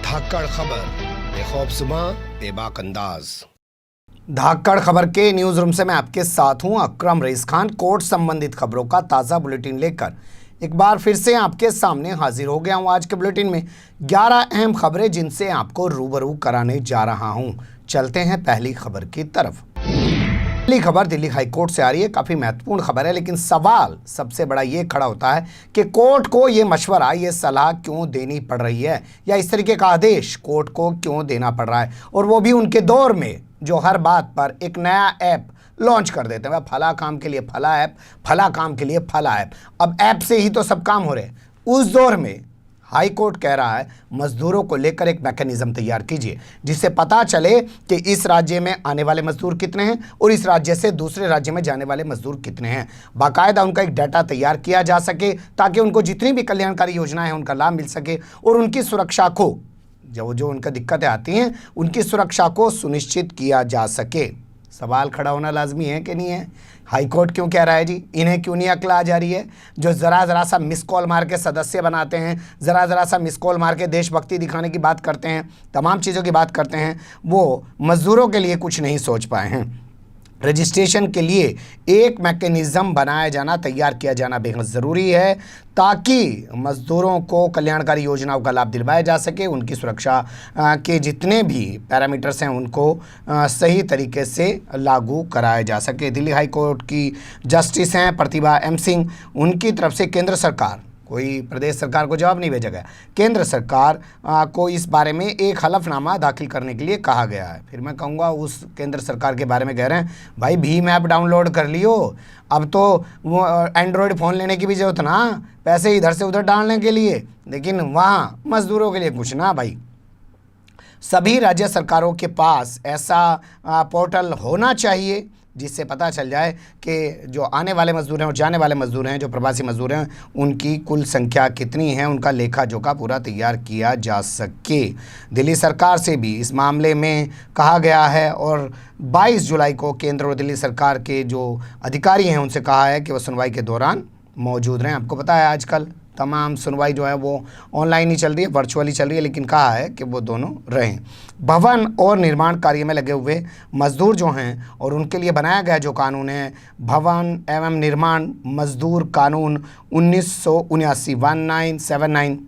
धाकड़ खबर, बेखौफसमा बेबाक अंदाज। धाकड़ खबर के न्यूज रूम से मैं आपके साथ हूं अकरम रईस खान। कोर्ट संबंधित खबरों का ताज़ा बुलेटिन लेकर एक बार फिर से आपके सामने हाजिर हो गया हूं। आज के बुलेटिन में 11 अहम खबरें जिनसे आपको रूबरू कराने जा रहा हूं। चलते हैं पहली खबर की तरफ। पहली खबर दिल्ली हाई कोर्ट से आ रही है। काफ़ी महत्वपूर्ण खबर है, लेकिन सवाल सबसे बड़ा ये खड़ा होता है कि कोर्ट को ये मशवरा, ये सलाह क्यों देनी पड़ रही है, या इस तरीके का आदेश कोर्ट को क्यों देना पड़ रहा है, और वो भी उनके दौर में जो हर बात पर एक नया ऐप लॉन्च कर देते हैं। फला काम के लिए फला ऐप, फला काम के लिए फला ऐप। अब ऐप से ही तो सब काम हो रहे हैं। उस दौर में हाई कोर्ट कह रहा है मजदूरों को लेकर एक मैकेनिज्म तैयार कीजिए जिससे पता चले कि इस राज्य में आने वाले मजदूर कितने हैं और इस राज्य से दूसरे राज्य में जाने वाले मजदूर कितने हैं। बाकायदा उनका एक डाटा तैयार किया जा सके ताकि उनको जितनी भी कल्याणकारी योजनाएं हैं उनका लाभ मिल सके और उनकी सुरक्षा को, जो उनका दिक्कतें आती हैं, उनकी सुरक्षा को सुनिश्चित किया जा सके। सवाल खड़ा होना लाजमी है कि नहीं है? हाई कोर्ट क्यों कह रहा है जी? इन्हें क्यों नहीं अक्ल आ जा रही है? जो ज़रा सा मिस कॉल मार के सदस्य बनाते हैं, ज़रा सा मिस कॉल मार के देशभक्ति दिखाने की बात करते हैं, तमाम चीज़ों की बात करते हैं, वो मज़दूरों के लिए कुछ नहीं सोच पाए हैं। रजिस्ट्रेशन के लिए एक मैकेनिज़्म बनाया जाना, तैयार किया जाना बेहद ज़रूरी है ताकि मज़दूरों को कल्याणकारी योजनाओं का लाभ दिलवाया जा सके, उनकी सुरक्षा के जितने भी पैरामीटर्स हैं उनको सही तरीके से लागू कराया जा सके। दिल्ली हाई कोर्ट की जस्टिस हैं प्रतिभा एम सिंह, उनकी तरफ से केंद्र सरकार, कोई प्रदेश सरकार को जवाब नहीं भेजा गया, केंद्र सरकार को इस बारे में एक हलफनामा दाखिल करने के लिए कहा गया है। फिर मैं कहूँगा उस केंद्र सरकार के बारे में कह रहे हैं भाई भीम ऐप डाउनलोड कर लियो, अब तो वो एंड्रॉयड फ़ोन लेने की भी जरूरत ना, पैसे इधर से उधर डालने के लिए, लेकिन वहाँ मज़दूरों के लिए कुछ ना। भाई सभी राज्य सरकारों के पास ऐसा पोर्टल होना चाहिए जिससे पता चल जाए कि जो आने वाले मज़दूर हैं और जाने वाले मज़दूर हैं, जो प्रवासी मज़दूर हैं, उनकी कुल संख्या कितनी है, उनका लेखा जोखा पूरा तैयार किया जा सके। दिल्ली सरकार से भी इस मामले में कहा गया है और 22 जुलाई को केंद्र और दिल्ली सरकार के जो अधिकारी हैं उनसे कहा है कि वो सुनवाई के दौरान मौजूद रहें। आपको पता है आजकल तमाम सुनवाई जो है वो ऑनलाइन ही चल रही है, वर्चुअली चल रही है, लेकिन कहा है कि वो दोनों रहें। भवन और निर्माण कार्य में लगे हुए मज़दूर जो हैं और उनके लिए बनाया गया जो कानून है, भवन एवं निर्माण मज़दूर कानून 1979 1979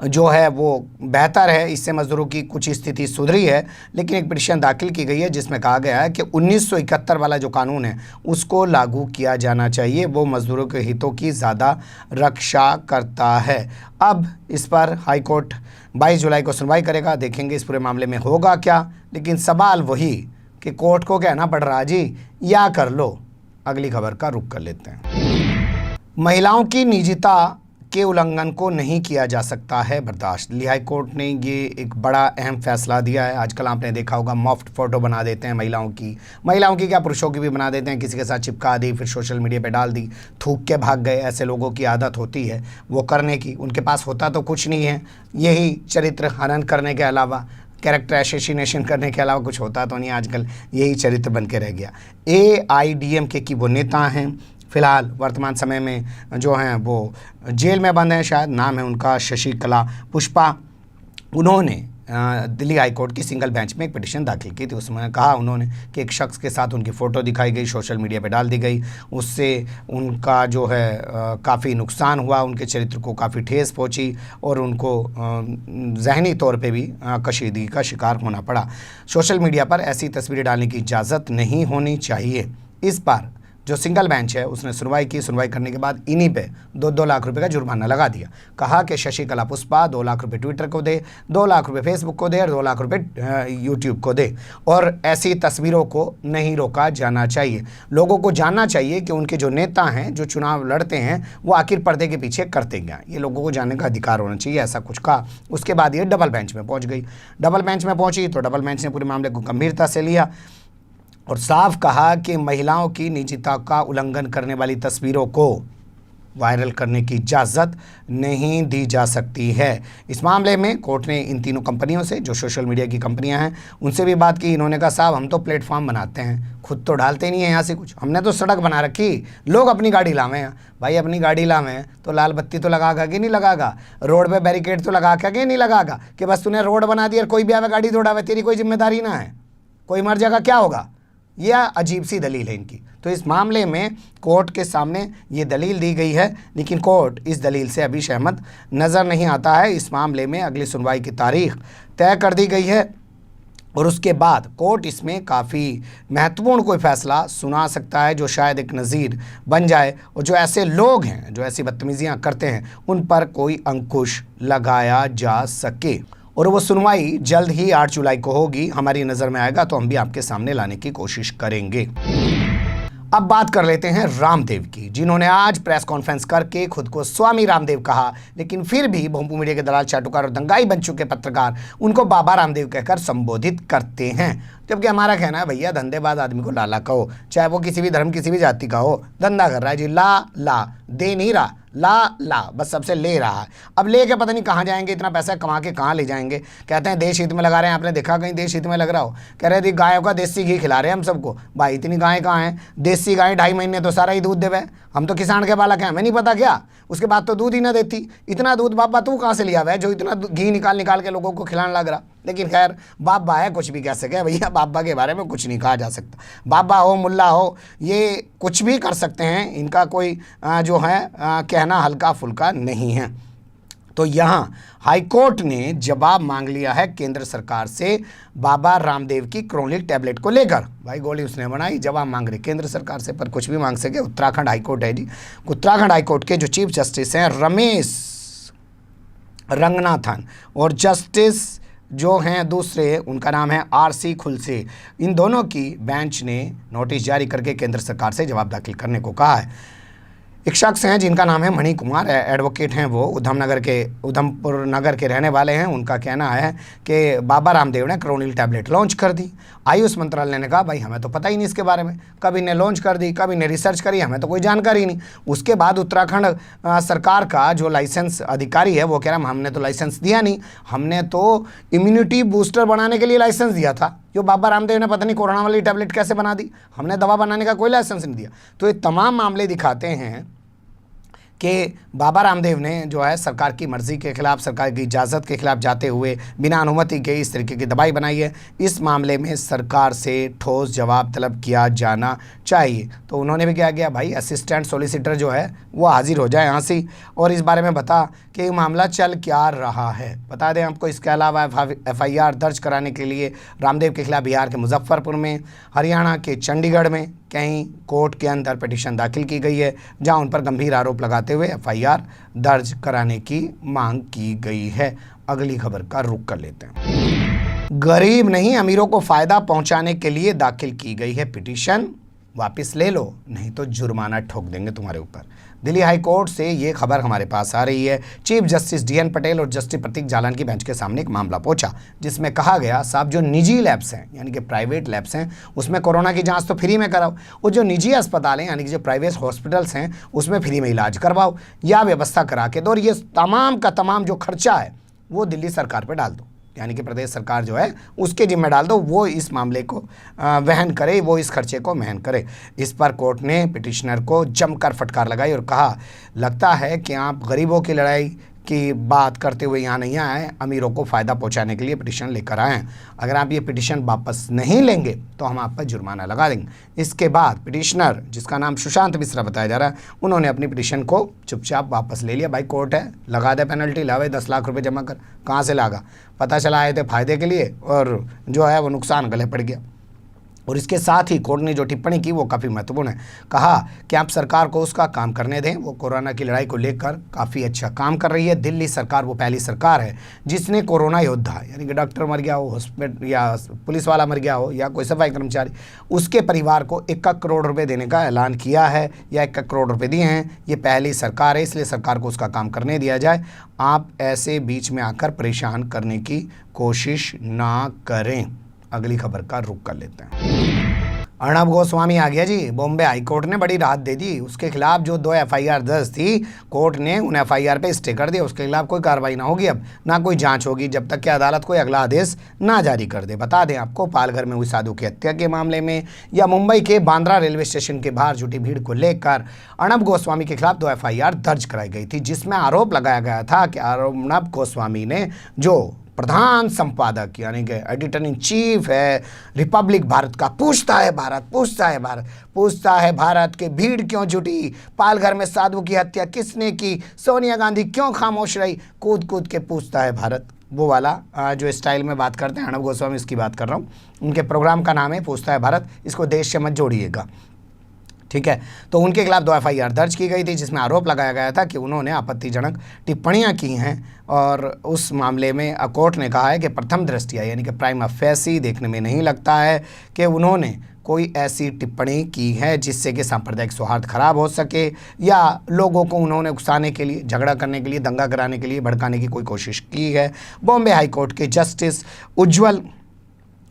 जो है वो बेहतर है। इससे मज़दूरों की कुछ स्थिति सुधरी है, लेकिन एक पिटीशन दाखिल की गई है जिसमें कहा गया है कि 1971 वाला जो कानून है उसको लागू किया जाना चाहिए। वो मज़दूरों के हितों की ज़्यादा रक्षा करता है। अब इस पर हाई कोर्ट 22 जुलाई को सुनवाई करेगा, देखेंगे इस पूरे मामले में होगा क्या। लेकिन सवाल वही कि कोर्ट को कहना पड़ रहा जी, या कर लो। अगली खबर का रुख कर लेते हैं। महिलाओं की निजता के उल्लंघन को नहीं किया जा सकता है बर्दाश्त। दिल्ली हाई कोर्ट ने ये एक बड़ा अहम फैसला दिया है। आजकल आपने देखा होगा मॉफ्ट फ़ोटो बना देते हैं महिलाओं की क्या पुरुषों की भी बना देते हैं, किसी के साथ चिपका दी, फिर सोशल मीडिया पे डाल दी, थूक के भाग गए। ऐसे लोगों की आदत होती है वो करने की, उनके पास होता तो कुछ नहीं है, यही चरित्र हनन करने के अलावा, कैरेक्टर एसेसिनेशन करने के अलावा कुछ होता तो नहीं। आजकल यही चरित्र बन के रह गया। AIDMK की वो नेता हैं, फ़िलहाल वर्तमान समय में जो हैं वो जेल में बंद हैं, शायद नाम है उनका शशिकला पुष्पा। उन्होंने दिल्ली हाई कोर्ट की सिंगल बेंच में एक पिटीशन दाखिल की थी। उसमें कहा उन्होंने कि एक शख्स के साथ उनकी फ़ोटो दिखाई गई, सोशल मीडिया पे डाल दी गई, उससे उनका जो है काफ़ी नुकसान हुआ, उनके चरित्र को काफ़ी ठेस पहुंची और उनको ज़हनी तौर पे भी कशीदगी का शिकार होना पड़ा। सोशल मीडिया पर ऐसी तस्वीरें डालने की इजाज़त नहीं होनी चाहिए। इस पर जो सिंगल बेंच है उसने सुनवाई की। सुनवाई करने के बाद इन्हीं पे 2-2 लाख रुपए का जुर्माना लगा दिया। कहा कि शशिकला पुष्पा 2 लाख रुपए ट्विटर को दे, 2 लाख रुपए फेसबुक को दे और 2 लाख रुपए यूट्यूब को दे, और ऐसी तस्वीरों को नहीं रोका जाना चाहिए। लोगों को जानना चाहिए कि उनके जो नेता हैं, जो चुनाव लड़ते हैं, वो आखिर पर्दे के पीछे करते क्या। ये लोगों को जानने का अधिकार होना चाहिए, ऐसा कुछ कहा। उसके बाद ये डबल बेंच में पहुँच गई। डबल बेंच में पहुँची तो डबल बेंच ने पूरे मामले को गंभीरता से लिया और साफ कहा कि महिलाओं की निजता का उल्लंघन करने वाली तस्वीरों को वायरल करने की इजाज़त नहीं दी जा सकती है। इस मामले में कोर्ट ने इन तीनों कंपनियों से, जो सोशल मीडिया की कंपनियां हैं, उनसे भी बात की। इन्होंने कहा साहब हम तो प्लेटफॉर्म बनाते हैं, खुद तो डालते नहीं है यहाँ से कुछ, हमने तो सड़क बना रखी, लोग अपनी गाड़ी लावे हैं। भाई अपनी गाड़ी लावे हैं तो लाल बत्ती तो लगागा कि नहीं लगागा, रोड पे बैरिकेड तो लगा के नहीं लगागा कि बस तूने रोड बना दी और कोई भी आवे गाड़ी दौड़ावे, तेरी कोई जिम्मेदारी ना है, कोई मर जाएगा क्या होगा। यह अजीब सी दलील है इनकी। तो इस मामले में कोर्ट के सामने ये दलील दी गई है, लेकिन कोर्ट इस दलील से अभी सहमत नज़र नहीं आता है। इस मामले में अगली सुनवाई की तारीख तय कर दी गई है और उसके बाद कोर्ट इसमें काफ़ी महत्वपूर्ण कोई फैसला सुना सकता है, जो शायद एक नज़ीर बन जाए और जो ऐसे लोग हैं जो ऐसी बदतमीज़ियाँ करते हैं उन पर कोई अंकुश लगाया जा सके। और वो सुनवाई जल्द ही 8 जुलाई को होगी, हमारी नज़र में आएगा तो हम भी आपके सामने लाने की कोशिश करेंगे। अब बात कर लेते हैं रामदेव की, जिन्होंने आज प्रेस कॉन्फ्रेंस करके खुद को स्वामी रामदेव कहा, लेकिन फिर भी भोंपू मीडिया के दलाल, चाटुकार और दंगाई बन चुके पत्रकार उनको बाबा रामदेव कहकर संबोधित करते हैं। जबकि हमारा कहना है भैया धंधेबाज आदमी को लाला कहो, चाहे वो किसी भी धर्म किसी भी जाति का हो, धंधा कर रहा है जी, ला दे नहीं रहा, ला बस सबसे ले रहा है। अब लेके पता नहीं कहाँ जाएंगे, इतना पैसा कमा के कहाँ ले जाएंगे। कहते हैं देश हित में लगा रहे हैं, आपने देखा कहीं देश हित में लग रहा हो? कह रहे थे गायों का देसी घी खिला रहे हैं हम सबको। भाई इतनी गायें कहाँ हैं? देसी गाय 2.5 महीने तो सारा ही दूध देवे, हम तो किसान के बालक हैं, हमें नहीं पता क्या? उसके बाद तो दूध ही ना देती। इतना दूध बाबा तू कहाँ से लिया हुआ है जो इतना घी निकाल के लोगों को खिलाने लग रहा? लेकिन खैर बाबा है, कुछ भी कह सके भैया, बाबा के बारे में कुछ नहीं कहा जा सकता। बाबा हो मुल्ला हो, ये कुछ भी कर सकते हैं, इनका कोई जो है कहना हल्का फुल्का नहीं है। तो यहाँ हाईकोर्ट ने जवाब मांग लिया है केंद्र सरकार से बाबा रामदेव की क्रोनिक टैबलेट को लेकर। भाई गोली उसने बनाई, जवाब मांग रहे केंद्र सरकार से, पर कुछ भी मांग सके। उत्तराखंड हाईकोर्ट है जी। उत्तराखंड हाईकोर्ट के जो चीफ जस्टिस हैं रमेश रंगनाथन और जस्टिस जो हैं दूसरे, उनका नाम है RC खुलसे, इन दोनों की बेंच ने नोटिस जारी करके केंद्र सरकार से जवाब दाखिल करने को कहा है। एक शख्स हैं जिनका नाम है मणि कुमार, एडवोकेट हैं, वो उधमपुर नगर के रहने वाले हैं। उनका कहना है कि बाबा रामदेव ने क्रोनिल टैबलेट लॉन्च कर दी। आयुष मंत्रालय ने कहा भाई हमें तो पता ही नहीं इसके बारे में, कभी ने लॉन्च कर दी, कभी ने रिसर्च करी, हमें तो कोई जानकारी नहीं। उसके बाद उत्तराखंड सरकार का जो लाइसेंस अधिकारी है वो कह रहा है हमने तो लाइसेंस दिया नहीं, हमने तो इम्यूनिटी बूस्टर बनाने के लिए लाइसेंस दिया था। जो बाबा रामदेव ने पता नहीं कोरोना वाली टैबलेट कैसे बना दी, हमने दवा बनाने का कोई लाइसेंस नहीं दिया। तो ये तमाम मामले दिखाते हैं कि बाबा रामदेव ने जो है सरकार की मर्ज़ी के खिलाफ, सरकार की इजाज़त के खिलाफ जाते हुए बिना अनुमति के इस तरीके की दवाई बनाई है। इस मामले में सरकार से ठोस जवाब तलब किया जाना चाहिए। तो उन्होंने भी क्या किया भाई, असिस्टेंट सॉलिसिटर जो है वो हाजिर हो जाए यहाँ से और इस बारे में बता कि मामला चल क्या रहा है। बता दें आपको, इसके अलावा FIR दर्ज कराने के लिए रामदेव के खिलाफ बिहार के मुजफ्फरपुर में, हरियाणा के चंडीगढ़ में कहीं कोर्ट के अंदर पिटीशन दाखिल की गई है, जहां उन पर गंभीर आरोप लगाते हुए FIR दर्ज कराने की मांग की गई है। अगली खबर का रुख कर लेते हैं। गरीब नहीं अमीरों को फायदा पहुंचाने के लिए दाखिल की गई है पिटीशन, वापस ले लो नहीं तो जुर्माना ठोक देंगे तुम्हारे ऊपर। दिल्ली हाई कोर्ट से ये खबर हमारे पास आ रही है। चीफ जस्टिस DN पटेल और जस्टिस प्रतीक जालान की बेंच के सामने एक मामला पहुंचा, जिसमें कहा गया साहब जो निजी लैब्स हैं यानी कि प्राइवेट लैब्स हैं उसमें कोरोना की जांच तो फ्री में कराओ, और जो निजी अस्पताल हैं यानी कि जो प्राइवेट हॉस्पिटल्स हैं उसमें फ्री में इलाज करवाओ या व्यवस्था करा के दो, और ये तमाम का तमाम जो खर्चा है वो दिल्ली सरकार पर डाल दो, यानी कि प्रदेश सरकार जो है उसके जिम्मे डाल दो, वो इस मामले को वहन करे, वो इस खर्चे को वहन करे। इस पर कोर्ट ने पिटिशनर को जमकर फटकार लगाई और कहा लगता है कि आप गरीबों की लड़ाई की बात करते हुए यहाँ नहीं आए, अमीरों को फ़ायदा पहुँचाने के लिए पिटिशन लेकर आए हैं। अगर आप ये पिटिशन वापस नहीं लेंगे तो हम आप पर जुर्माना लगा देंगे। इसके बाद पिटिशनर, जिसका नाम सुशांत मिश्रा बताया जा रहा है, उन्होंने अपनी पिटिशन को चुपचाप वापस ले लिया। भाई कोर्ट है, लगा दे पेनल्टी, लावे 10 लाख रुपए जमा कर। कहाँ से लागा? पता चला आए थे फ़ायदे के लिए और जो है वो नुकसान गले पड़ गया। और इसके साथ ही कोर्ट ने जो टिप्पणी की वो काफ़ी महत्वपूर्ण है। कहा कि आप सरकार को उसका काम करने दें, वो कोरोना की लड़ाई को लेकर काफ़ी अच्छा काम कर रही है। दिल्ली सरकार वो पहली सरकार है जिसने कोरोना योद्धा यानी कि डॉक्टर मर गया हो, हॉस्पिटल या पुलिस वाला मर गया हो या कोई सफाई कर्मचारी, उसके परिवार को 1 करोड़ रुपये देने का ऐलान किया है या 1 करोड़ रुपये दिए हैं। ये पहली सरकार है, इसलिए सरकार को उसका काम करने दिया जाए। आप ऐसे बीच में आकर परेशान करने की कोशिश ना करें। अगली खबर का रुख कर लेते हैं। अर्णब गोस्वामी आ गया जी। बॉम्बे हाई कोर्ट ने बड़ी राहत दे दी। उसके खिलाफ जो 2 एफआईआर दर्ज थी, कोर्ट ने उन एफआईआर पे स्टे कर दिया। उसके खिलाफ कोई कार्रवाई ना होगी, अब ना कोई जांच होगी जब तक कि अदालत कोई अगला आदेश ना जारी कर दे। बता दें आपको, पालघर में हुई साधु की हत्या के मामले में या मुंबई के बांद्रा रेलवे स्टेशन के बाहर जुटी भीड़ को लेकर अर्णब गोस्वामी के खिलाफ 2 एफआईआर दर्ज कराई गई थी, जिसमें आरोप लगाया गया था कि अर्णब गोस्वामी ने, जो प्रधान संपादक यानी कि एडिटर इन चीफ है रिपब्लिक भारत का, पूछता है भारत के भीड़ क्यों जुटी, पालघर में साधु की हत्या किसने की, सोनिया गांधी क्यों खामोश रही, कूद कूद के पूछता है भारत। वो वाला जो स्टाइल में बात करते हैं अर्णब गोस्वामी, इसकी बात कर रहा हूँ। उनके प्रोग्राम का नाम है पूछता है भारत, इसको देश से मत जोड़िएगा, ठीक है। तो उनके खिलाफ 2 एफआईआर दर्ज की गई थी, जिसमें आरोप लगाया गया था कि उन्होंने आपत्तिजनक टिप्पणियां की हैं और उस मामले में कोर्ट ने कहा है कि प्रथम दृष्टया यानी कि प्राइमा फेसी देखने में नहीं लगता है कि उन्होंने कोई ऐसी टिप्पणी की है जिससे कि सांप्रदायिक सौहार्द खराब हो सके या लोगों को उन्होंने उकसाने के लिए, झगड़ा करने के लिए, दंगा कराने के लिए, भड़काने की कोई कोशिश की है। बॉम्बे हाई कोर्ट के जस्टिस उज्ज्वल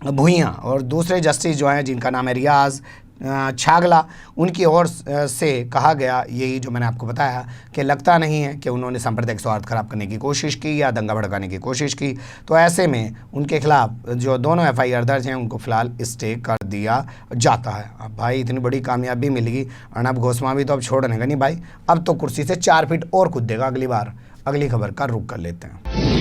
भुइयां और दूसरे जस्टिस जो हैं जिनका नाम है रियाज छागला, उनकी ओर से कहा गया यही जो मैंने आपको बताया कि लगता नहीं है कि उन्होंने सांप्रदायिक सौहार्द खराब करने की कोशिश की या दंगा भड़काने की कोशिश की। तो ऐसे में उनके खिलाफ जो दोनों एफआईआर दर्ज हैं उनको फिलहाल स्टे कर दिया जाता है। अब भाई इतनी बड़ी कामयाबी मिलेगी, अर्णब गोस्वामी तो अब छोड़ने का नहीं भाई, अब तो कुर्सी से 4 फीट और कूदेगा अगली बार। अगली खबर का रुख कर लेते हैं।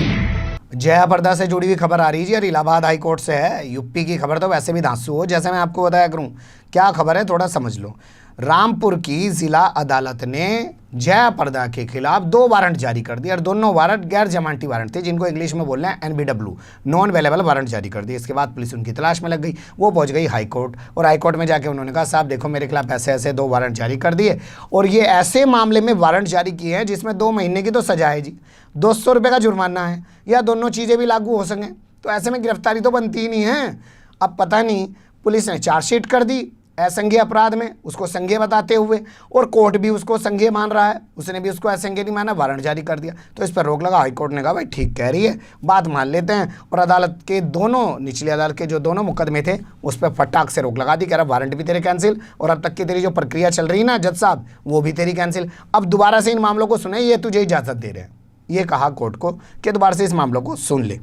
जया प्रदा से जुड़ी हुई खबर आ रही है और इलाहाबाद हाई कोर्ट से है। यूपी की खबर तो वैसे भी धांसू हो, जैसे मैं आपको बताया करूं। क्या खबर है थोड़ा समझ लो। रामपुर की जिला अदालत ने जया प्रदा के खिलाफ 2 वारंट जारी कर दिए और दोनों वारंट गैर जमानती वारंट थे, जिनको इंग्लिश में बोलना है NBW, नॉन अवेलेबल वारंट जारी कर दिए। इसके बाद पुलिस उनकी तलाश में लग गई, वो पहुंच गई हाई कोर्ट और हाई कोर्ट में जाके उन्होंने कहा साहब देखो मेरे खिलाफ ऐसे ऐसे 2 वारंट जारी कर दिए और ये ऐसे मामले में वारंट जारी किए हैं जिसमें 2 महीने की तो सजा है जी, 200 रुपये का जुर्माना है या दोनों चीज़ें भी लागू हो सकें, तो ऐसे में गिरफ्तारी तो बनती ही नहीं है। अब पता नहीं पुलिस ने चार्जशीट कर दी असंज्ञेय अपराध में, उसको संज्ञेय बताते हुए, और कोर्ट भी उसको संज्ञेय मान रहा है, उसने भी उसको असंज्ञेय नहीं माना, वारंट जारी कर दिया। तो इस पर रोक लगा। हाईकोर्ट ने कहा भाई ठीक कह रही है, बात मान लेते हैं, और अदालत के दोनों, निचली अदालत के जो दोनों मुकदमे थे उस पर फटाक से रोक लगा दी। कह रहा वारंट भी तेरे कैंसिल और अब तक की तेरी जो प्रक्रिया चल रही ना जज साहब वो भी तेरी कैंसिल। अब दोबारा से इन मामलों को सुने, ये तुझे इजाज़त दे रहे हैं। ये कहा कोर्ट को कि दोबारा से इस मामलों को सुन ले।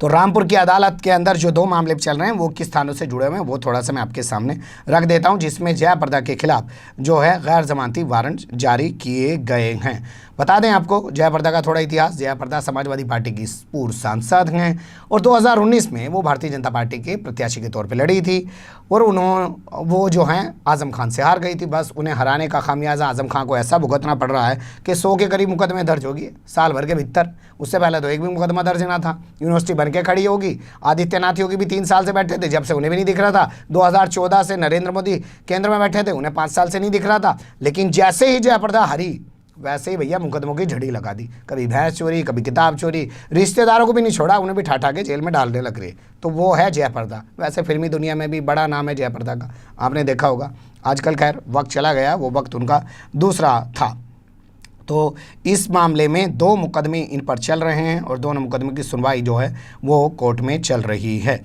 तो रामपुर की अदालत के अंदर जो 2 मामले चल रहे हैं वो किस थानों से जुड़े हुए हैं वो थोड़ा सा मैं आपके सामने रख देता हूं, जिसमें जया प्रदा के खिलाफ जो है गैर जमानती वारंट जारी किए गए हैं। बता दें आपको जया प्रदा का थोड़ा इतिहास। जया प्रदा समाजवादी पार्टी की पूर्व सांसद हैं और 2019 में वो भारतीय जनता पार्टी के प्रत्याशी के तौर पर लड़ी थी और वो जो हैं आजम खान से हार गई थी। बस उन्हें हराने का खामियाजा आजम खान को ऐसा भुगतना पड़ रहा है कि 100 के करीब मुकदमे दर्ज होगी साल भर के भीतर। उससे पहले तो एक भी मुकदमा दर्ज ना था। यूनिवर्सिटी बन के खड़ी होगी। आदित्यनाथ योगी भी 3 साल से बैठे थे, जब से उन्हें भी नहीं दिख रहा था। 2014 से नरेंद्र मोदी केंद्र में बैठे थे, उन्हें 5 साल से नहीं दिख रहा था। लेकिन जैसे ही जया प्रदा हरी वैसे ही भैया मुकदमों की झड़ी लगा दी। कभी भैंस चोरी, कभी किताब चोरी, रिश्तेदारों को भी नहीं छोड़ा, उन्हें भी ठाठा के जेल में डालने लग रहे। तो वो है जया प्रदा। वैसे फिल्मी दुनिया में भी बड़ा नाम है जया प्रदा का, आपने देखा होगा। आजकल खैर वक्त चला गया, वो वक्त उनका दूसरा था। तो इस मामले में 2 मुकदमे इन पर चल रहे हैं और दोनों मुकदमे की सुनवाई जो है वो कोर्ट में चल रही है।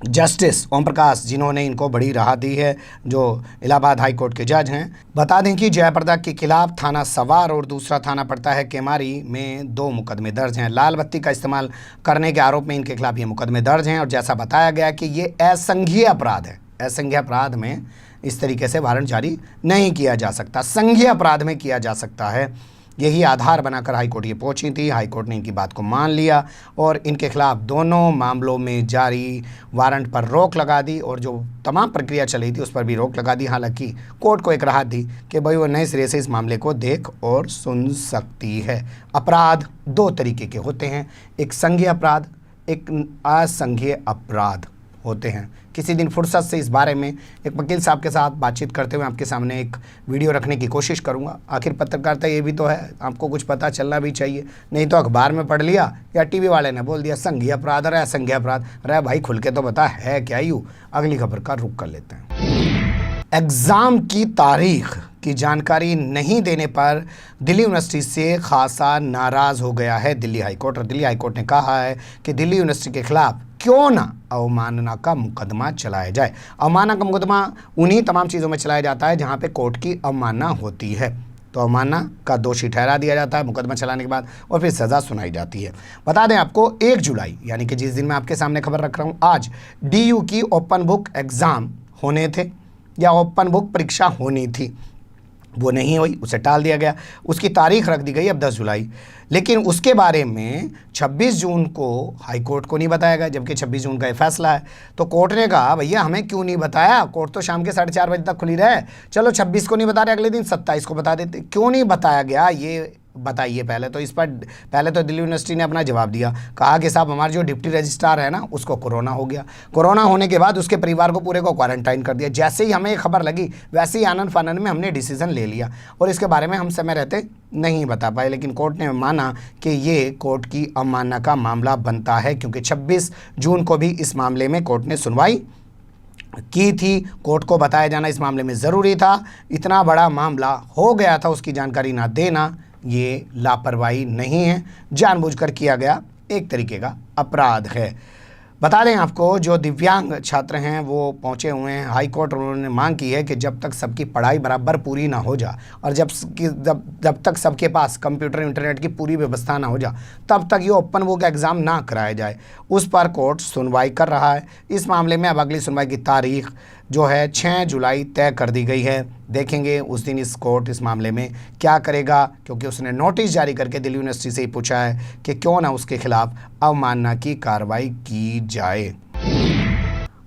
जस्टिस ओम प्रकाश जिन्होंने इनको बड़ी राहत दी है, जो इलाहाबाद हाई कोर्ट के जज हैं। बता दें कि जया प्रदा के खिलाफ थाना सवार और दूसरा थाना पड़ता है केमारी में 2 मुकदमे दर्ज हैं। लाल बत्ती का इस्तेमाल करने के आरोप में इनके खिलाफ ये मुकदमे दर्ज हैं और जैसा बताया गया कि ये असंज्ञेय अपराध है। असंज्ञेय अपराध में इस तरीके से वारंट जारी नहीं किया जा सकता, संज्ञेय अपराध में किया जा सकता है। यही आधार बनाकर हाईकोर्ट ये पहुंची थी। हाईकोर्ट ने इनकी बात को मान लिया और इनके खिलाफ दोनों मामलों में जारी वारंट पर रोक लगा दी और जो तमाम प्रक्रिया चल रही थी उस पर भी रोक लगा दी। हालांकि कोर्ट को एक राहत दी कि भाई वो नए सिरे से इस मामले को देख और सुन सकती है। अपराध 2 तरीके के होते हैं, एक संज्ञेय अपराध, एक असंज्ञेय अपराध होते हैं। किसी दिन फुर्सत से इस बारे में एक वकील साहब के साथ बातचीत करते हुए आपके सामने एक वीडियो रखने की कोशिश करूंगा। आखिर पत्रकारिता ये भी तो है, आपको कुछ पता चलना भी चाहिए। नहीं तो अखबार में पढ़ लिया या टीवी वाले ने बोल दिया संज्ञेय अपराध और असंज्ञेय अपराध। अरे भाई खुल के तो बता है क्या यू। अगली खबर का रुख कर लेते हैं। एग्ज़ाम की तारीख की जानकारी नहीं देने पर दिल्ली यूनिवर्सिटी से खासा नाराज़ हो गया है दिल्ली हाईकोर्ट। और दिल्ली हाईकोर्ट ने कहा है कि दिल्ली यूनिवर्सिटी के खिलाफ क्यों ना अवमानना का मुकदमा चलाया जाए। अवमानना का मुकदमा उन्हीं तमाम चीज़ों में चलाया जाता है जहाँ पे कोर्ट की अवमानना होती है, तो अवमानना का दोषी ठहरा दिया जाता है मुकदमा चलाने के बाद और फिर सज़ा सुनाई जाती है। बता दें आपको 1 जुलाई यानी कि जिस दिन मैं आपके सामने खबर रख रहा हूँ, आज DU की ओपन बुक एग्ज़ाम होने थे या ओपन बुक परीक्षा होनी थी, वो नहीं हुई, उसे टाल दिया गया, उसकी तारीख रख दी गई अब 10 जुलाई। लेकिन उसके बारे में 26 जून को हाई कोर्ट को नहीं बताया गया, जबकि 26 जून का ये फैसला है। तो कोर्ट ने कहा भैया हमें क्यों नहीं बताया, कोर्ट तो शाम के 4:30 बजे तक खुली रहे, चलो 26 को नहीं बता रहे, अगले दिन 27 को बता देते, क्यों नहीं बताया गया ये बताइए पहले। तो इस पर पहले तो दिल्ली यूनिवर्सिटी ने अपना जवाब दिया, कहा कि साहब हमारे जो डिप्टी रजिस्ट्रार है ना उसको कोरोना हो गया, कोरोना होने के बाद उसके परिवार को पूरे को क्वारंटाइन कर दिया। जैसे ही हमें ये खबर लगी वैसे ही आनन फानन में हमने डिसीजन ले लिया और इसके बारे में हम समय रहते नहीं बता पाए। लेकिन कोर्ट ने माना कि ये कोर्ट की अवमानना का मामला बनता है, क्योंकि 26 जून को भी इस मामले में कोर्ट ने सुनवाई की थी। कोर्ट को बताया जाना इस मामले में ज़रूरी था, इतना बड़ा मामला हो गया था, उसकी जानकारी ना देना ये लापरवाही नहीं है, जानबूझकर किया गया एक तरीके का अपराध है। बता दें आपको, जो दिव्यांग छात्र हैं वो पहुंचे हुए हैं हाई कोर्ट और उन्होंने मांग की है कि जब तक सबकी पढ़ाई बराबर पूरी ना हो जा और जब तक सबके पास कंप्यूटर इंटरनेट की पूरी व्यवस्था ना हो जा तब तक ये ओपन बुक एग्ज़ाम ना कराया जाए। उस पर कोर्ट सुनवाई कर रहा है। इस मामले में अब अगली सुनवाई की तारीख जो है 6 जुलाई तय कर दी गई है। देखेंगे उस दिन इस कोर्ट इस मामले में क्या करेगा, क्योंकि उसने नोटिस जारी करके दिल्ली यूनिवर्सिटी से ही पूछा है कि क्यों ना उसके खिलाफ अवमानना की कार्रवाई की जाए।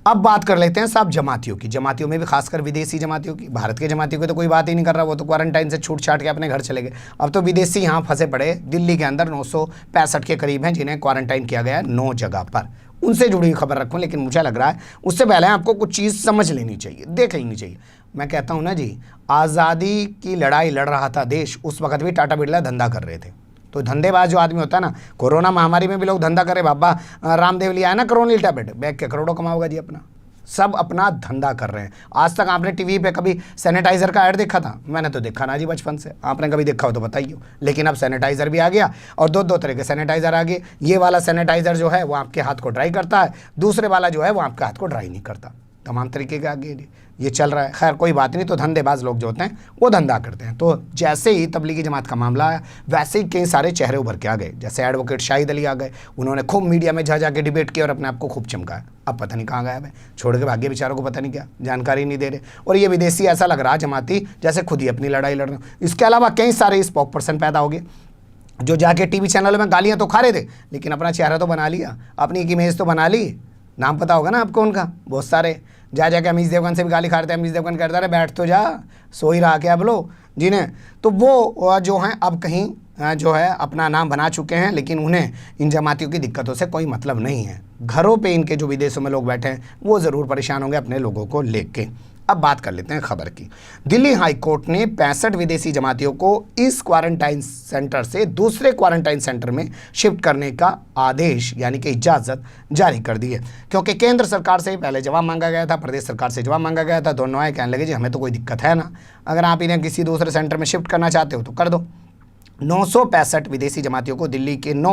अब बात कर लेते हैं साहब जमातियों की, जमातियों में भी खासकर विदेशी जमातियों की। भारत के जमातियों की तो कोई बात ही नहीं कर रहा, वो तो क्वारंटाइन से छूट छाट के अपने घर चले गए। अब तो विदेशी यहाँ फंसे पड़े, दिल्ली के अंदर 965 के करीब हैं जिन्हें क्वारंटाइन किया गया है 9 जगह पर। उनसे जुड़ी हुई खबर रखूं, लेकिन मुझे लग रहा है उससे पहले आपको कुछ चीज़ समझ लेनी चाहिए, देख लेनी चाहिए। मैं कहता हूं ना जी, आज़ादी की लड़ाई लड़ रहा था देश, उस वक्त भी टाटा बिरला धंधा कर रहे थे। तो धंधेबाज जो आदमी होता है ना, कोरोना महामारी में भी लोग धंधा करे, बाबा रामदेव लिया है ना कोरोनिल टैबलेट, बैग के करोड़ों कमाओगा जी अपना, सब अपना धंधा कर रहे हैं। आज तक आपने टीवी पे कभी सैनिटाइज़र का ऐड देखा था? मैंने तो देखा ना जी बचपन से, आपने कभी देखा हो तो बताइए। लेकिन अब सैनिटाइज़र भी आ गया और दो तरह के सैनिटाइज़र आ गए। ये वाला सैनिटाइज़र जो है वो आपके हाथ को ड्राई करता है, दूसरे वाला जो है वो आपके हाथ को ड्राई नहीं करता। तमाम तरीके के आगे ये चल रहा है। खैर कोई बात नहीं, तो धंधेबाज लोग जो होते हैं वो धंधा करते हैं। तो जैसे ही तबलीगी जमात का मामला आया वैसे ही कई सारे चेहरे उभर के आ गए, जैसे एडवोकेट शाहिद अली आ गए, उन्होंने खूब मीडिया में जा के डिबेट किया और अपने आप को खूब चमकाया। अब पता नहीं कहाँ गया है, छोड़ के भाग्य बेचारों को, पता नहीं क्या, जानकारी नहीं दे रहे। और ये विदेशी ऐसा लग रहा जमाती जैसे खुद ही अपनी लड़ाई लड़ रहे हो। इसके अलावा कई सारे स्पोक पर्सन पैदा हो गए जो जाके टीवी चैनलों में गालियाँ तो खा रहे थे, लेकिन अपना चेहरा तो बना लिया, अपनी एक इमेज तो बना ली। नाम पता होगा ना आपको उनका, बहुत सारे जाके अमीश देवगन से भी गाली खा रहे थे। अमीश देवगन कहता रहे बैठ तो जा, सो ही रहा क्या बोलो जिन्हें। तो वो जो हैं अब कहीं जो है अपना नाम बना चुके हैं, लेकिन उन्हें इन जमातियों की दिक्कतों से कोई मतलब नहीं है। घरों पे इनके जो विदेशों में लोग बैठे हैं वो ज़रूर परेशान होंगे अपने लोगों को लेके। अब बात कर लेते हैं खबर की। दिल्ली हाई कोर्ट ने 65 विदेशी जमातियों को इस क्वारंटाइन सेंटर से दूसरे क्वारंटाइन सेंटर में शिफ्ट करने का आदेश यानी कि इजाज़त जारी कर दी है, क्योंकि केंद्र सरकार से पहले जवाब मांगा गया था, प्रदेश सरकार से जवाब मांगा गया था। दोनों आए कहने लगे जी हमें तो कोई दिक्कत है ना, अगर आप इन्हें किसी दूसरे सेंटर में शिफ्ट करना चाहते हो तो कर दो। 965 विदेशी जमातियों को दिल्ली के 9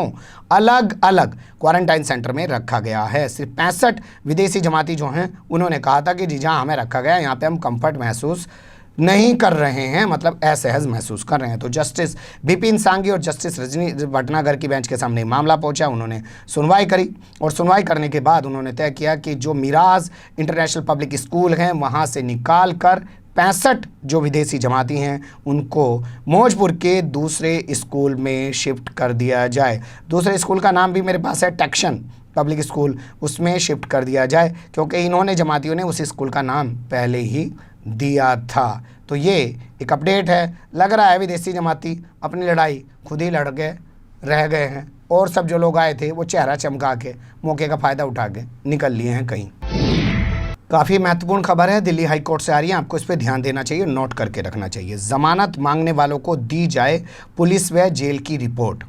अलग अलग क्वारंटाइन सेंटर में रखा गया है। सिर्फ 65 विदेशी जमाती जो हैं उन्होंने कहा था कि जी जहाँ हमें रखा गया यहाँ पे हम कंफर्ट महसूस नहीं कर रहे हैं, मतलब असहज महसूस कर रहे हैं। तो जस्टिस बिपिन सांघी और जस्टिस रजनी भटनागर की बेंच के सामने मामला पहुंचा। उन्होंने सुनवाई करी और सुनवाई करने के बाद उन्होंने तय किया कि जो मिराज इंटरनेशनल पब्लिक स्कूल हैं वहाँ से निकाल कर 65 जो विदेशी जमाती हैं उनको मौजपुर के दूसरे स्कूल में शिफ्ट कर दिया जाए। दूसरे स्कूल का नाम भी मेरे पास है, टेक्शन पब्लिक स्कूल, उसमें शिफ्ट कर दिया जाए, क्योंकि इन्होंने जमातियों ने उस स्कूल का नाम पहले ही दिया था। तो ये एक अपडेट है। लग रहा है विदेशी जमाती अपनी लड़ाई खुद ही लड़ गए रह गए हैं और सब जो लोग आए थे वो चेहरा चमका के मौके का फ़ायदा उठा के निकल लिए हैं कहीं। काफ़ी महत्वपूर्ण खबर है, दिल्ली हाई कोर्ट से आ रही है, आपको इस पर ध्यान देना चाहिए, नोट करके रखना चाहिए। ज़मानत मांगने वालों को दी जाए पुलिस व जेल की रिपोर्ट।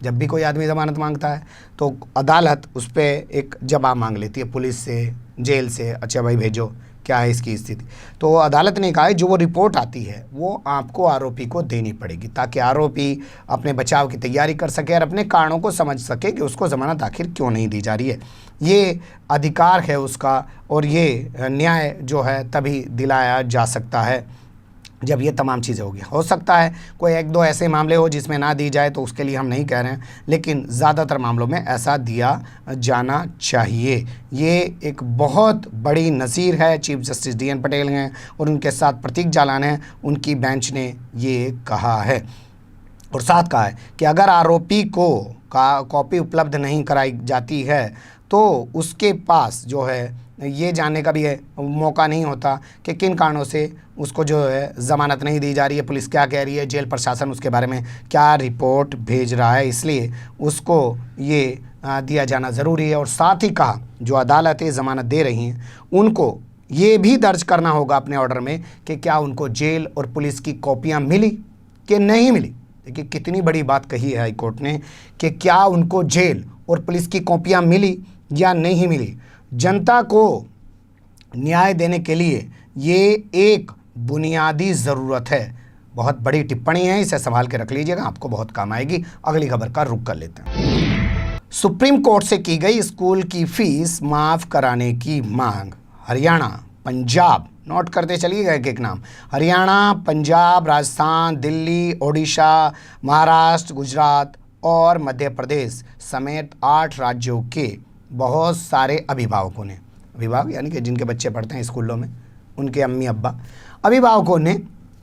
जब भी कोई आदमी ज़मानत मांगता है तो अदालत उस पर एक जवाब मांग लेती है पुलिस से, जेल से, अच्छा भाई भेजो क्या है इसकी स्थिति। तो अदालत ने कहा है जो वो रिपोर्ट आती है वो आपको आरोपी को देनी पड़ेगी, ताकि आरोपी अपने बचाव की तैयारी कर सके और अपने कारणों को समझ सके कि उसको ज़मानत आखिर क्यों नहीं दी जा रही है। ये अधिकार है उसका, और ये न्याय जो है तभी दिलाया जा सकता है जब ये तमाम चीज़ें होगी। हो सकता है कोई एक दो ऐसे मामले हो जिसमें ना दी जाए, तो उसके लिए हम नहीं कह रहे हैं, लेकिन ज़्यादातर मामलों में ऐसा दिया जाना चाहिए। ये एक बहुत बड़ी नज़ीर है, चीफ जस्टिस DN पटेल हैं और उनके साथ प्रतीक जालान हैं, उनकी बेंच ने ये कहा है। और साथ कहा है कि अगर आरोपी को कॉपी उपलब्ध नहीं कराई जाती है तो उसके पास जो है ये जानने का भी मौका नहीं होता कि किन कारणों से उसको जो है ज़मानत नहीं दी जा रही है, पुलिस क्या कह रही है, जेल प्रशासन उसके बारे में क्या रिपोर्ट भेज रहा है, इसलिए उसको ये दिया जाना ज़रूरी है। और साथ ही कहा जो अदालतें ज़मानत दे रही हैं उनको ये भी दर्ज करना होगा अपने ऑर्डर में कि क्या उनको जेल और पुलिस की कॉपियाँ मिली कि नहीं मिली। देखिए कितनी बड़ी बात कही है हाई कोर्ट ने कि क्या उनको जेल और पुलिस की कॉपियाँ मिली या नहीं मिली। जनता को न्याय देने के लिए ये एक बुनियादी ज़रूरत है। बहुत बड़ी टिप्पणी है, इसे संभाल के रख लीजिएगा, आपको बहुत काम आएगी। अगली खबर का रुख कर लेते हैं। सुप्रीम कोर्ट से की गई स्कूल की फीस माफ़ कराने की मांग। हरियाणा, पंजाब, नोट करते चलिएगा एक एक नाम। हरियाणा, पंजाब, राजस्थान, दिल्ली, ओडिशा, महाराष्ट्र, गुजरात और मध्य प्रदेश समेत 8 राज्यों के बहुत सारे अभिभावकों ने, अभिभावक यानी कि जिनके बच्चे पढ़ते हैं स्कूलों में, उनके अम्मी अब्बा, अभिभावकों ने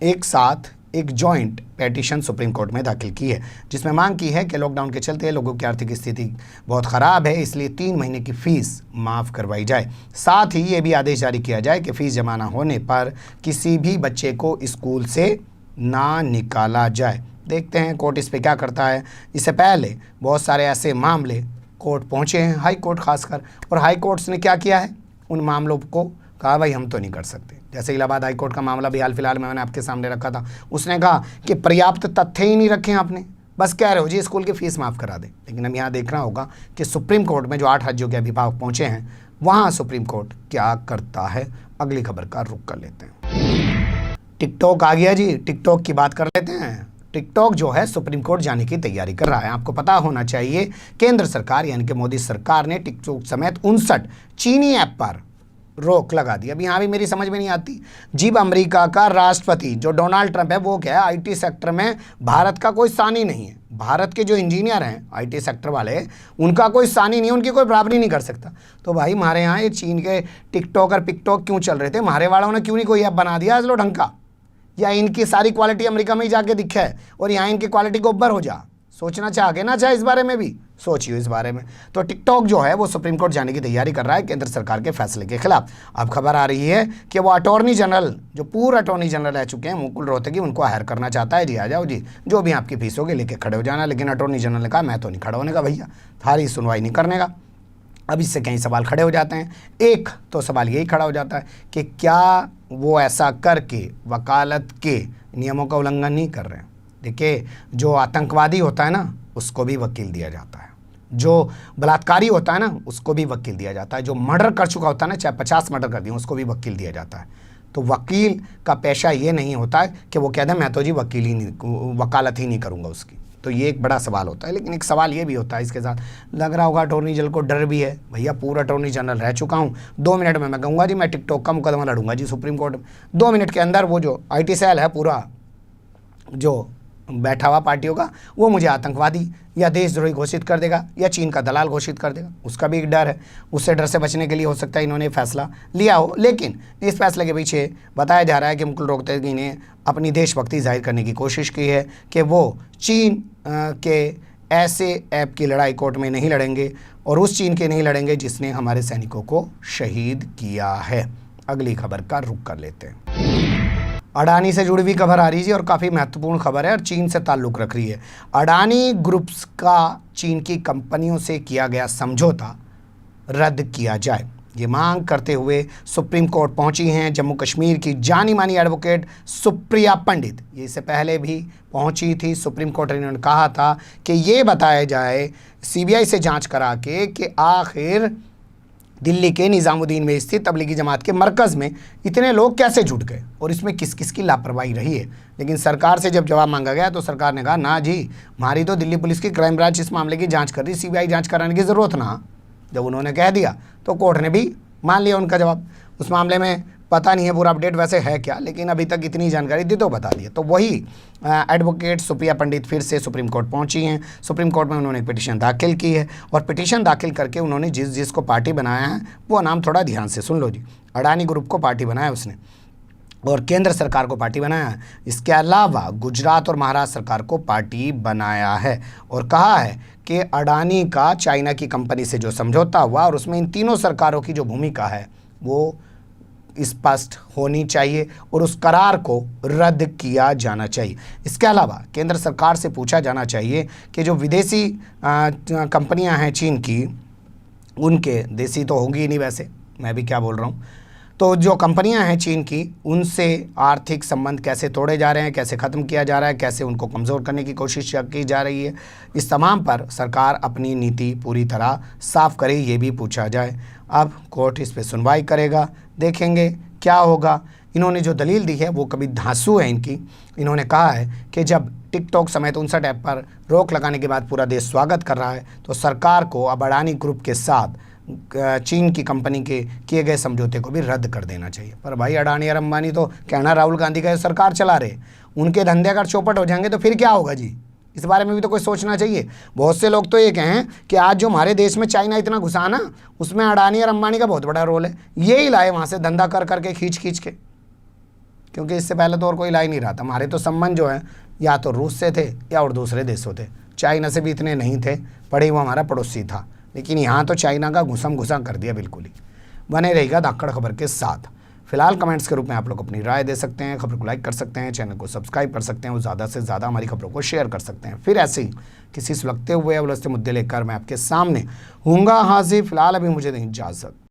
एक साथ एक जॉइंट पेटिशन सुप्रीम कोर्ट में दाखिल की है, जिसमें मांग की है कि लॉकडाउन के चलते लोगों की आर्थिक स्थिति बहुत ख़राब है, इसलिए 3 महीने की फ़ीस माफ़ करवाई जाए। साथ ही ये भी आदेश जारी किया जाए कि फ़ीस जमा ना होने पर किसी भी बच्चे को स्कूल से ना निकाला जाए। देखते हैं कोर्ट इस पर क्या करता है। इससे पहले बहुत सारे ऐसे मामले कोर्ट पहुंचे हैं, हाई कोर्ट खासकर, और हाई कोर्ट्स ने क्या किया है, उन मामलों को कहा भाई हम तो नहीं कर सकते। जैसे इलाहाबाद हाई कोर्ट का मामला भी हाल फिलहाल में मैंने आपके सामने रखा था, उसने कहा कि पर्याप्त तथ्य ही नहीं रखे आपने, बस कह रहे हो जी स्कूल की फ़ीस माफ़ करा दे। लेकिन अब यहाँ देखना होगा कि सुप्रीम कोर्ट में जो 8 राज्यों के अभिभावक पहुँचे हैं वहाँ सुप्रीम कोर्ट क्या करता है। अगली खबर का रुख कर लेते हैं। टिकटॉक आ गया जी, टिकटॉक की बात कर लेते हैं। टिकटॉक जो है सुप्रीम कोर्ट जाने की तैयारी कर रहा है। आपको पता होना चाहिए केंद्र सरकार यानी कि मोदी सरकार ने टिकटॉक समेत 59 चीनी ऐप पर रोक लगा दी। अब यहाँ भी मेरी समझ में नहीं आती जी, अमेरिका का राष्ट्रपति जो डोनाल्ड ट्रंप है वो क्या है, आईटी सेक्टर में भारत का कोई सानी नहीं है। भारत के जो इंजीनियर हैं आईटी सेक्टर वाले, उनका कोई सानी नहीं है, उनकी कोई बराबरी नहीं कर सकता। तो भाई हमारे यहाँ ये चीन के टिकटॉक और पिकटॉक क्यों चल रहे थे, हमारे वालों ने क्यों नहीं कोई ऐप बना दिया चलो ढंग का, या इनकी सारी क्वालिटी अमेरिका में ही जाके दिखे है और यहाँ इनकी क्वालिटी को ऊपर हो जा। सोचना चाहे ना चाहे इस बारे में भी सोचिए इस बारे में। तो टिकटॉक जो है वो सुप्रीम कोर्ट जाने की तैयारी कर रहा है केंद्र सरकार के फैसले के खिलाफ। अब खबर आ रही है कि वो अटॉर्नी जनरल, जो पूर्व अटॉर्नी जनरल रह चुके हैं मुकुल रोहतगी, उनको हायर करना चाहता है। जी आ जाओ जी, जो भी आपकी फीस होगी लेके खड़े हो जाना। लेकिन अटॉर्नी जनरल ने कहा मैं तो नहीं खड़ा होने का भैया, थारी सुनवाई नहीं करने का। अब इससे कई सवाल खड़े हो जाते हैं। एक तो सवाल यही खड़ा हो जाता है कि क्या वो ऐसा करके वकालत के नियमों का उल्लंघन नहीं कर रहे हैं। देखिए जो आतंकवादी होता है ना उसको भी वकील दिया जाता है, जो बलात्कारी होता है ना उसको भी वकील दिया जाता है, जो मर्डर कर चुका होता है ना, चाहे 50 मर्डर कर दिए उसको भी वकील दिया जाता है। तो वकील का पेशा ये नहीं होता है कि वो कह दे मैं तो जी वकील ही नहीं, वकालत ही नहीं करूँगा उसकी। तो ये एक बड़ा सवाल होता है। लेकिन एक सवाल ये भी होता है इसके साथ, लग रहा होगा अटॉर्नी जनरल को डर भी है। भैया पूरा अटॉर्नी जनरल रह चुका हूँ, 2 मिनट में मैं कहूँगा जी मैं टिकटॉक का मुकदमा लड़ूंगा जी सुप्रीम कोर्ट में। 2 मिनट के अंदर वो जो IT सेल है पूरा जो बैठा हुआ पार्टियों का, वो मुझे आतंकवादी या देशद्रोही घोषित कर देगा या चीन का दलाल घोषित कर देगा। उसका भी एक डर है, उससे डर से बचने के लिए हो सकता है इन्होंने फैसला लिया हो। लेकिन इस फैसले के पीछे बताया जा रहा है कि मुकुल रोहतगी ने अपनी देशभक्ति जाहिर करने की कोशिश की है कि वो चीन के ऐसे ऐप की लड़ाई कोर्ट में नहीं लड़ेंगे और उस चीन के नहीं लड़ेंगे जिसने हमारे सैनिकों को शहीद किया है। अगली खबर का रुख कर लेते हैं। अडानी से जुड़ी हुई खबर आ रही है और काफ़ी महत्वपूर्ण खबर है और चीन से ताल्लुक़ रख रही है। अडानी ग्रुप्स का चीन की कंपनियों से किया गया समझौता रद्द किया जाए, ये मांग करते हुए सुप्रीम कोर्ट पहुंची हैं जम्मू कश्मीर की जानी मानी एडवोकेट सुप्रिया पंडित। ये इससे पहले भी पहुंची थी सुप्रीम कोर्ट ने, उन्होंने कहा था कि ये बताया जाए CBI से जांच करा के कि आखिर दिल्ली के निजामुद्दीन में स्थित तबलीगी जमात के मरकज़ में इतने लोग कैसे जुट गए और इसमें किस किस की लापरवाही रही है। लेकिन सरकार से जब जवाब मांगा गया तो सरकार ने कहा ना जी, हमारी तो दिल्ली पुलिस की क्राइम ब्रांच इस मामले की जांच कर रही, सीबीआई जांच कराने की ज़रूरत ना। जब उन्होंने कह दिया तो कोर्ट ने भी मान लिया उनका जवाब। उस मामले में पता नहीं है पूरा अपडेट वैसे है क्या, लेकिन अभी तक इतनी जानकारी दी तो बता दिया। तो वही एडवोकेट सुप्रिया पंडित फिर से सुप्रीम कोर्ट पहुंची हैं। सुप्रीम कोर्ट में उन्होंने पिटीशन दाखिल की है और पिटीशन दाखिल करके उन्होंने जिसको पार्टी बनाया है वो नाम थोड़ा ध्यान से सुन लो जी। अडानी ग्रुप को पार्टी बनाया उसने और केंद्र सरकार को पार्टी बनाया है। इसके अलावा गुजरात और महाराष्ट्र सरकार को पार्टी बनाया है और कहा है कि अडानी का चाइना की कंपनी से जो समझौता हुआ और उसमें इन तीनों सरकारों की जो भूमिका है वो स्पष्ट होनी चाहिए और उस करार को रद्द किया जाना चाहिए। इसके अलावा केंद्र सरकार से पूछा जाना चाहिए कि जो विदेशी कंपनियां हैं चीन की, उनके देसी तो होंगी ही नहीं, वैसे मैं भी क्या बोल रहा हूँ, तो जो कंपनियां हैं चीन की उनसे आर्थिक संबंध कैसे तोड़े जा रहे हैं, कैसे ख़त्म किया जा रहा है, कैसे उनको कमज़ोर करने की कोशिश की जा रही है, इस तमाम पर सरकार अपनी नीति पूरी तरह साफ करे, ये भी पूछा जाए। अब कोर्ट इस पर सुनवाई करेगा, देखेंगे क्या होगा। इन्होंने जो दलील दी है वो कभी धांसू है इनकी। इन्होंने कहा है कि जब टिकटॉक समेत 59 ऐप पर रोक लगाने के बाद पूरा देश स्वागत कर रहा है तो सरकार को अब अडानी ग्रुप के साथ चीन की कंपनी के किए गए समझौते को भी रद्द कर देना चाहिए। पर भाई अडानी और अंबानी तो कहना राहुल गांधी का सरकार चला रहे, उनके धंधे अगर चौपट हो जाएंगे तो फिर क्या होगा जी, इस बारे में भी तो कोई सोचना चाहिए। बहुत से लोग तो ये कहें कि आज जो हमारे देश में चाइना इतना घुसा ना, उसमें अडानी और अंबानी का बहुत बड़ा रोल है। ये ही लाए वहाँ से धंधा कर करके खींच के, क्योंकि इससे पहले तो और कोई ला ही नहीं रहा था। हमारे तो संबंध जो है या तो रूस से थे या और दूसरे देशों थे, चाइना से भी इतने नहीं थे, पड़े वो हमारा पड़ोसी था। लेकिन यहाँ तो चाइना का घुसा कर दिया बिल्कुल ही। बने रहेगा धाकड़ खबर के साथ। फिलहाल कमेंट्स के रूप में आप लोग अपनी राय दे सकते हैं, खबर को लाइक कर सकते हैं, चैनल को सब्सक्राइब कर सकते हैं और ज़्यादा से ज़्यादा हमारी खबरों को शेयर कर सकते हैं। फिर ऐसे ही किसी सुलगते हुए या उलझते मुद्दे लेकर मैं आपके सामने हूँगा हाजिर। फिलहाल अभी मुझे नहीं इजाज़त।